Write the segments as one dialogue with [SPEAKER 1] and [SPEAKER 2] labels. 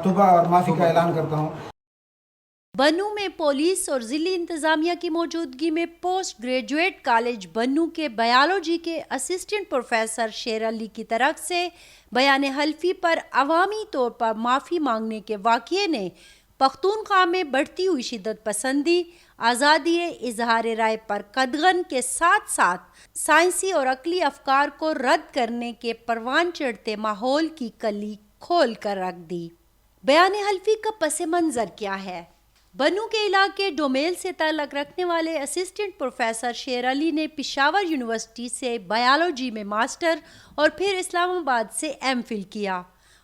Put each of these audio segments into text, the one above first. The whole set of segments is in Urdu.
[SPEAKER 1] توبہ اور معافی کا اعلان کرتا ہوں۔
[SPEAKER 2] بنوں میں پولیس اور ضلعی انتظامیہ کی موجودگی میں پوسٹ گریجویٹ کالج بنوں کے بایولوجی کے اسسٹنٹ پروفیسر شیر علی کی طرف سے بیان حلفی پر عوامی طور پر معافی مانگنے کے واقعے نے پختونخوا میں بڑھتی ہوئی شدت پسندی، آزادی اظہار رائے پر قدغن کے ساتھ ساتھ سائنسی اور عقلی افکار کو رد کرنے کے پروان چڑھتے ماحول کی کلی کھول کر رکھ دی۔ بیان حلفی کا پس منظر کیا ہے؟ بنوں کے علاقے ڈومیل سے تعلق رکھنے والے اسسٹنٹ پروفیسر شیر علی نے پشاور یونیورسٹی سے بایولوجی میں ماسٹر اور پھر اسلام آباد سے ایم فل کیا۔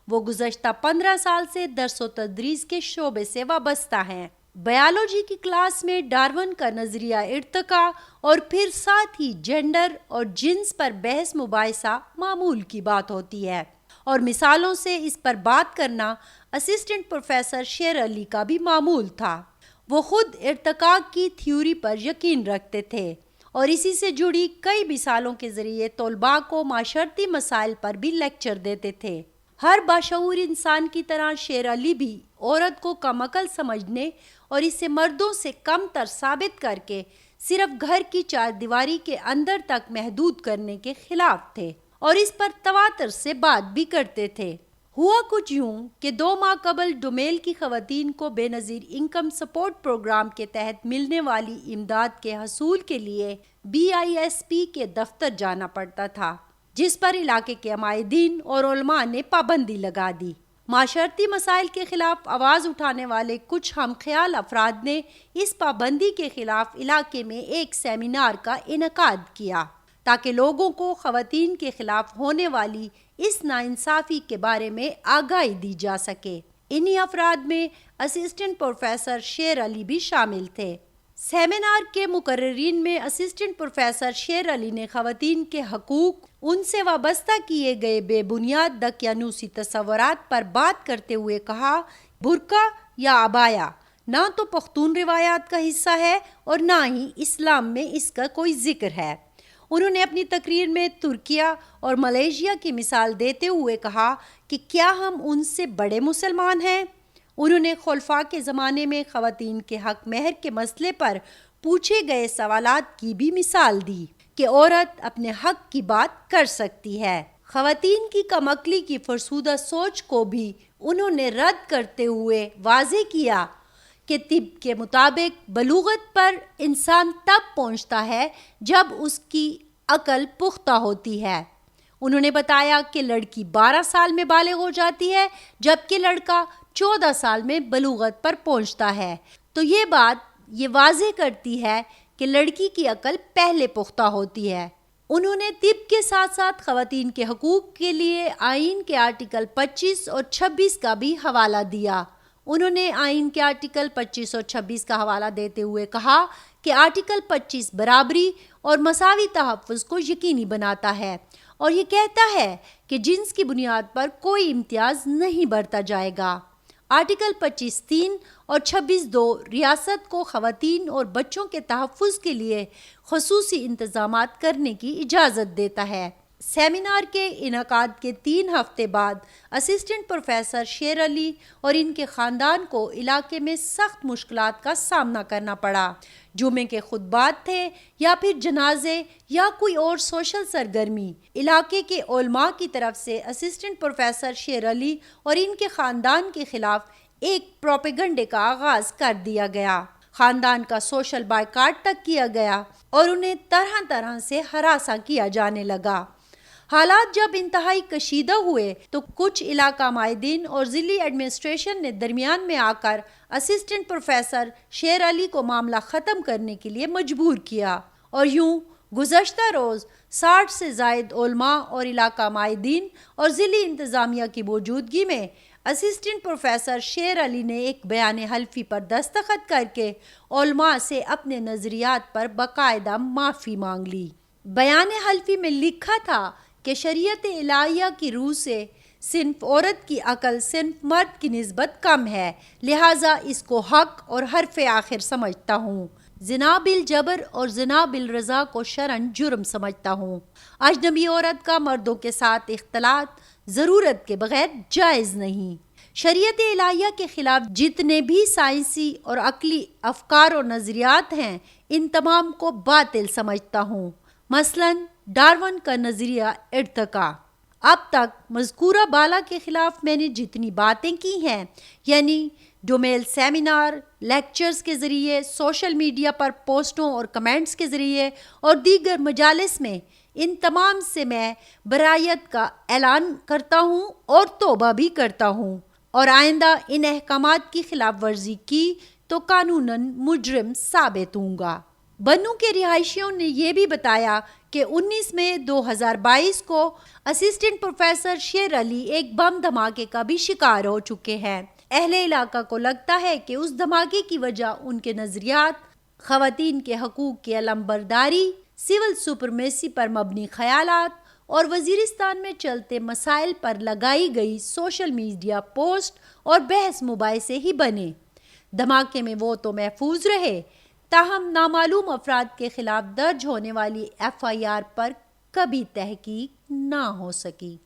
[SPEAKER 2] وہ گزشتہ 15 سال سے درس و تدریس کے شعبے سے وابستہ ہیں۔ بایولوجی کی کلاس میں ڈارون کا نظریہ ارتقاء اور پھر ساتھ ہی جینڈر اور جنس پر بحث مباحثہ معمول کی بات ہوتی ہے، اور مثالوں سے اس پر بات کرنا اسسٹنٹ پروفیسر شیر علی کا بھی معمول تھا۔ وہ خود ارتقاء کی تھیوری پر یقین رکھتے تھے اور اسی سے جڑی کئی مثالوں کے ذریعے طلباء کو معاشرتی مسائل پر بھی لیکچر دیتے تھے۔ ہر باشعور انسان کی طرح شیر علی بھی عورت کو کم عقل سمجھنے اور اسے مردوں سے کم تر ثابت کر کے صرف گھر کی چار دیواری کے اندر تک محدود کرنے کے خلاف تھے، اور اس پر تواتر سے بات بھی کرتے تھے۔ ہوا کچھ یوں کہ 2 ماہ قبل ڈومیل کی خواتین کو بے نظیر انکم سپورٹ پروگرام کے تحت ملنے والی امداد کے حصول کے لیے BISP کے دفتر جانا پڑتا تھا، جس پر علاقے کے عمائدین اور علماء نے پابندی لگا دی۔ معاشرتی مسائل کے خلاف آواز اٹھانے والے کچھ ہم خیال افراد نے اس پابندی کے خلاف علاقے میں ایک سیمینار کا انعقاد کیا تاکہ لوگوں کو خواتین کے خلاف ہونے والی اس ناانصافی کے بارے میں آگاہی دی جا سکے۔ انہی افراد میں اسسٹنٹ پروفیسر شیر علی بھی شامل تھے۔ سیمینار کے مقررین میں اسسٹنٹ پروفیسر شیر علی نے خواتین کے حقوق، ان سے وابستہ کیے گئے بے بنیاد دقیانوسی تصورات پر بات کرتے ہوئے کہا، برقع یا عبایا نہ تو پختون روایات کا حصہ ہے اور نہ ہی اسلام میں اس کا کوئی ذکر ہے۔ انہوں نے اپنی تقریر میں ترکیہ اور ملیشیا کی مثال دیتے ہوئے کہا کہ کیا ہم ان سے بڑے مسلمان ہیں؟ انہوں نے خلفاء کے زمانے میں خواتین کے حق مہر کے مسئلے پر پوچھے گئے سوالات کی بھی مثال دی کہ عورت اپنے حق کی بات کر سکتی ہے۔ خواتین کی کم عقلی کی فرسودہ سوچ کو بھی انہوں نے رد کرتے ہوئے واضح کیا کہ طب کے مطابق بلوغت پر انسان تب پہنچتا ہے جب اس کی عقل پختہ ہوتی ہے۔ انہوں نے بتایا کہ لڑکی 12 سال میں بالغ ہو جاتی ہے جبکہ لڑکا 14 سال میں بلوغت پر پہنچتا ہے، تو یہ بات یہ واضح کرتی ہے کہ لڑکی کی عقل پہلے پختہ ہوتی ہے۔ انہوں نے طب کے ساتھ ساتھ خواتین کے حقوق کے لیے آئین کے آرٹیکل 25 اور 26 کا بھی حوالہ دیا۔ انہوں نے آئین کے آرٹیکل 25 اور 26 کا حوالہ دیتے ہوئے کہا کہ آرٹیکل 25 برابری اور مساوی تحفظ کو یقینی بناتا ہے اور یہ کہتا ہے کہ جنس کی بنیاد پر کوئی امتیاز نہیں برتا جائے گا۔ آرٹیکل 25(3) اور 26(2) ریاست کو خواتین اور بچوں کے تحفظ کے لیے خصوصی انتظامات کرنے کی اجازت دیتا ہے۔ سیمینار کے انعقاد کے 3 ہفتے بعد اسسٹنٹ پروفیسر شیر علی اور ان کے خاندان کو علاقے میں سخت مشکلات کا سامنا کرنا پڑا۔ جمعے کے خطبات تھے یا پھر جنازے یا کوئی اور سوشل سرگرمی، علاقے کے علماء کی طرف سے اسسٹنٹ پروفیسر شیر علی اور ان کے خاندان کے خلاف ایک پروپیگنڈے کا آغاز کر دیا گیا۔ خاندان کا سوشل بائیکاٹ تک کیا گیا اور انہیں طرح طرح سے ہراساں کیا جانے لگا۔ حالات جب انتہائی کشیدہ ہوئے تو کچھ علاقہ مائدین اور ضلعی ایڈمنسٹریشن نے درمیان میں آ کر اسسٹنٹ پروفیسر شیر علی کو معاملہ ختم کرنے کے لیے مجبور کیا، اور یوں گزشتہ روز 60 سے زائد علماء اور علاقہ مائدین اور ضلعی انتظامیہ کی موجودگی میں اسسٹنٹ پروفیسر شیر علی نے ایک بیان حلفی پر دستخط کر کے علماء سے اپنے نظریات پر باقاعدہ معافی مانگ لی۔ بیان حلفی میں لکھا تھا کہ شریعت الہیہ کی روح سے صنف عورت کی عقل صنف مرد کی نسبت کم ہے، لہٰذا اس کو حق اور حرف آخر سمجھتا ہوں۔ زنا بالجبر اور زنا بالرضا کو شرعاً جرم سمجھتا ہوں۔ اجنبی عورت کا مردوں کے ساتھ اختلاط ضرورت کے بغیر جائز نہیں۔ شریعت الہیہ کے خلاف جتنے بھی سائنسی اور عقلی افکار اور نظریات ہیں ان تمام کو باطل سمجھتا ہوں، مثلا ڈارون کا نظریہ ارتقاء۔ اب تک مذکورہ بالا کے خلاف میں نے جتنی باتیں کی ہیں، یعنی ڈومیل سیمینار، لیکچرز کے ذریعے، سوشل میڈیا پر پوسٹوں اور کمنٹس کے ذریعے اور دیگر مجالس میں، ان تمام سے میں برائیت کا اعلان کرتا ہوں اور توبہ بھی کرتا ہوں، اور آئندہ ان احکامات کی خلاف ورزی کی تو قانوناً مجرم ثابت ہوں گا۔ بنوں کے رہائشیوں نے یہ بھی بتایا کہ 19 مئی 2022 کو اسسٹنٹ پروفیسر شیر علی ایک بم دھماکے کا بھی شکار ہو چکے ہیں۔ اہل علاقہ کو لگتا ہے کہ اس دھماکے کی وجہ ان کے نظریات، خواتین کے حقوق کی علمبرداری، سول سپرمیسی پر مبنی خیالات اور وزیرستان میں چلتے مسائل پر لگائی گئی سوشل میڈیا پوسٹ اور بحث مباحثے ہی بنے۔ دھماکے میں وہ تو محفوظ رہے، تاہم نامعلوم افراد کے خلاف درج ہونے والی FIR پر کبھی تحقیق نہ ہو سکی۔